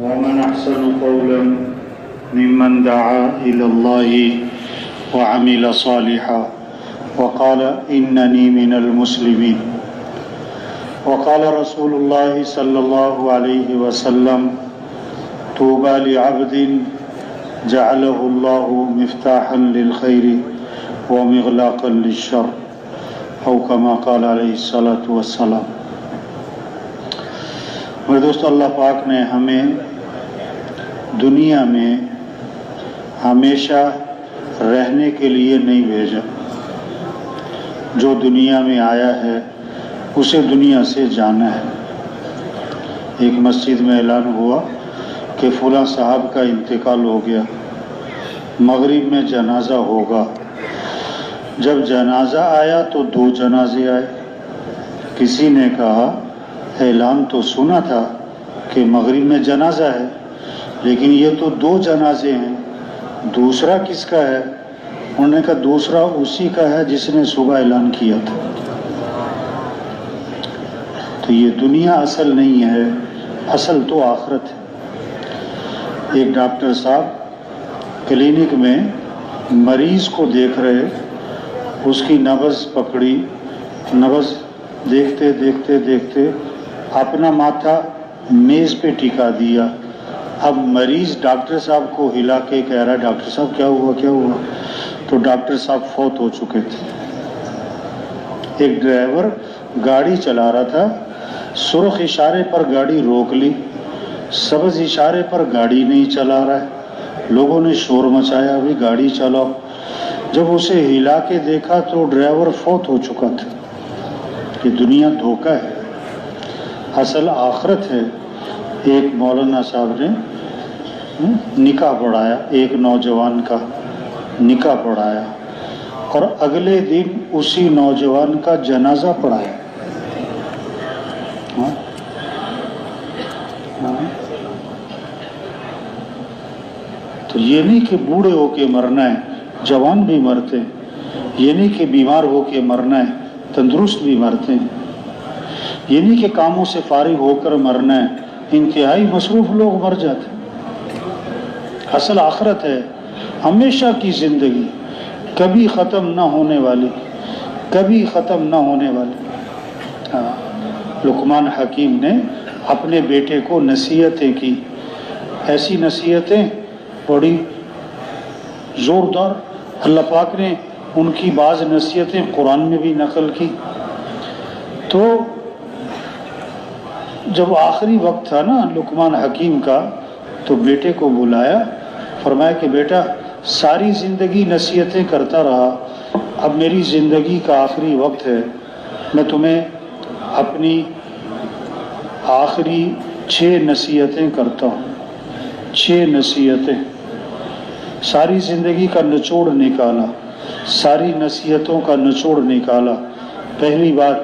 ومن أحسن قولا ممن دعا إلى الله وعمل صالحا وقال إنني من المسلمين. وقال رسول الله صلى الله عليه وسلم طوبى لعبد جعله الله مفتاحا للخير ومغلاقا للشر او كما قال علیہ الصلوۃ والسلام. میرے دوست، اللہ پاک نے ہمیں دنیا میں ہمیشہ رہنے کے لیے نہیں بھیجا. جو دنیا میں آیا ہے اسے دنیا سے جانا ہے. ایک مسجد میں اعلان ہوا کہ فلاں صاحب کا انتقال ہو گیا، مغرب میں جنازہ ہوگا. جب جنازہ آیا تو 2 جنازے آئے. کسی نے کہا اعلان تو سنا تھا کہ مغرب میں جنازہ ہے، لیکن یہ تو 2 جنازے ہیں، دوسرا کس کا ہے؟ انہوں نے کہا دوسرا اسی کا ہے جس نے صبح اعلان کیا تھا. تو یہ دنیا اصل نہیں ہے، اصل تو آخرت ہے. ایک ڈاکٹر صاحب کلینک میں مریض کو دیکھ رہے، اس کی نبض پکڑی، نبض دیکھتے دیکھتے دیکھتے اپنا ماتھا میز پہ ٹکا دیا. اب مریض ڈاکٹر صاحب کو ہلا کے کہہ رہا ہے ڈاکٹر صاحب کیا ہوا کیا ہوا؟ تو ڈاکٹر صاحب فوت ہو چکے تھے. ایک ڈرائیور گاڑی چلا رہا تھا، سرخ اشارے پر گاڑی روک لی، سبز اشارے پر گاڑی نہیں چلا رہا ہے. لوگوں نے شور مچایا بھی گاڑی چلاؤ. جب اسے ہلا کے دیکھا تو ڈرائیور فوت ہو چکا تھا. یہ دنیا دھوکہ ہے، اصل آخرت ہے. ایک مولانا صاحب نے نکاح پڑھایا، ایک نوجوان کا نکاح پڑھایا اور اگلے دن اسی نوجوان کا جنازہ پڑھایا. تو یہ نہیں کہ بوڑھے ہو کے مرنا ہے، جوان بھی مرتے ہیں. یہ نہیں کہ بیمار ہو کے مرنا ہے، تندرست بھی مرتے ہیں. یہ نہیں کہ کاموں سے فارغ ہو کر مرنا ہے، انتہائی مصروف لوگ مر جاتے ہیں. اصل آخرت ہے، ہمیشہ کی زندگی، کبھی ختم نہ ہونے والی، کبھی ختم نہ ہونے والی. لقمان حکیم نے اپنے بیٹے کو نصیحتیں کی، ایسی نصیحتیں بڑی زوردار. اللہ پاک نے ان کی بعض نصیحتیں قرآن میں بھی نقل کی. تو جب آخری وقت تھا نا لقمان حکیم کا، تو بیٹے کو بلایا، فرمایا کہ بیٹا ساری زندگی نصیحتیں کرتا رہا، اب میری زندگی کا آخری وقت ہے، میں تمہیں اپنی آخری 6 نصیحتیں کرتا ہوں. 6 نصیحتیں، ساری زندگی کا نچوڑ نکالا، ساری نصیحتوں کا نچوڑ نکالا. پہلی بات،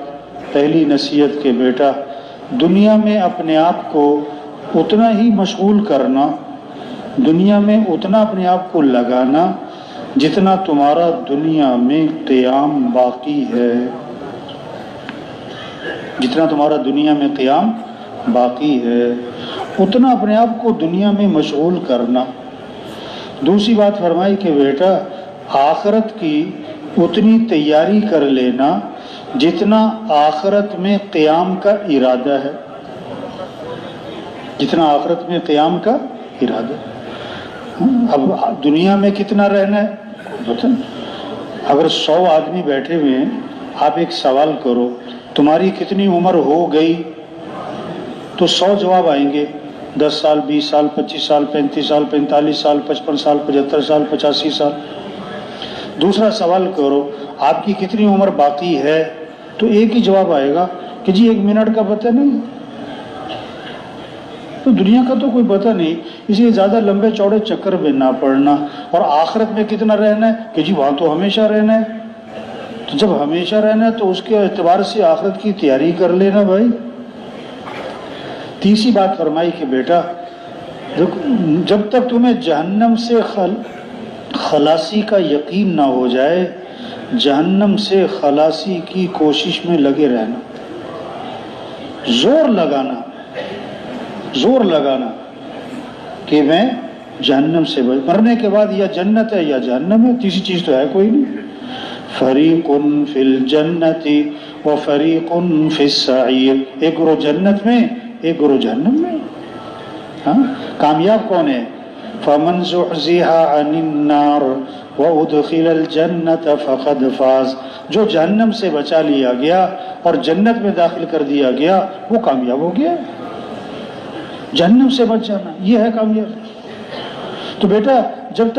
پہلی نصیحت کہ بیٹا دنیا میں اپنے آپ کو اتنا ہی مشغول کرنا، دنیا میں اتنا اپنے آپ کو لگانا جتنا تمہارا دنیا میں قیام باقی ہے. جتنا تمہارا دنیا میں قیام باقی ہے اتنا اپنے آپ کو دنیا میں مشغول کرنا. دوسری بات فرمائی کہ بیٹا آخرت کی اتنی تیاری کر لینا جتنا آخرت میں قیام کا ارادہ ہے، جتنا آخرت میں قیام کا ارادہ. اب دنیا میں کتنا رہنا ہے؟ اگر 100 آدمی بیٹھے ہوئے ہیں، آپ ایک سوال کرو تمہاری کتنی عمر ہو گئی، تو 100 جواب آئیں گے. 10 سال، 20 سال، 25 سال، 35 سال، 45 سال، 55 سال، 75 سال، 85 سال. دوسرا سوال کرو آپ کی کتنی عمر باقی ہے، تو ایک ہی جواب آئے گا کہ جی 1 منٹ کا پتہ نہیں. تو دنیا کا تو کوئی پتہ نہیں، اس لیے زیادہ لمبے چوڑے چکر میں نہ پڑنا. اور آخرت میں کتنا رہنا ہے کہ جی وہاں تو ہمیشہ رہنا ہے. تو جب ہمیشہ رہنا ہے تو اس کے اعتبار سے آخرت کی تیاری کر لینا بھائی. تیسری بات فرمائی کہ بیٹا جب تک تمہیں جہنم سے خلاصی کا یقین نہ ہو جائے، جہنم سے خلاصی کی کوشش میں لگے رہنا، زور لگانا. کہ میں جہنم سے مرنے کے بعد یا جنت ہے یا جہنم ہے، تیسری چیز تو ہے کوئی نہیں. فریق فی الجنت و فریق فی السعیر، ایک گروہ جنت میں ایک گروہ جہنم میں. ہاں، کامیاب کون ہے؟ فمن زحزح عن النار وادخل الجنت فقد فاز، جو جہنم سے بچا لیا گیا اور جنت میں داخل کر دیا گیا وہ کامیاب ہو گیا. جہنم سے بچ جانا یہ ہے کامیاب. تو بیٹا جب تک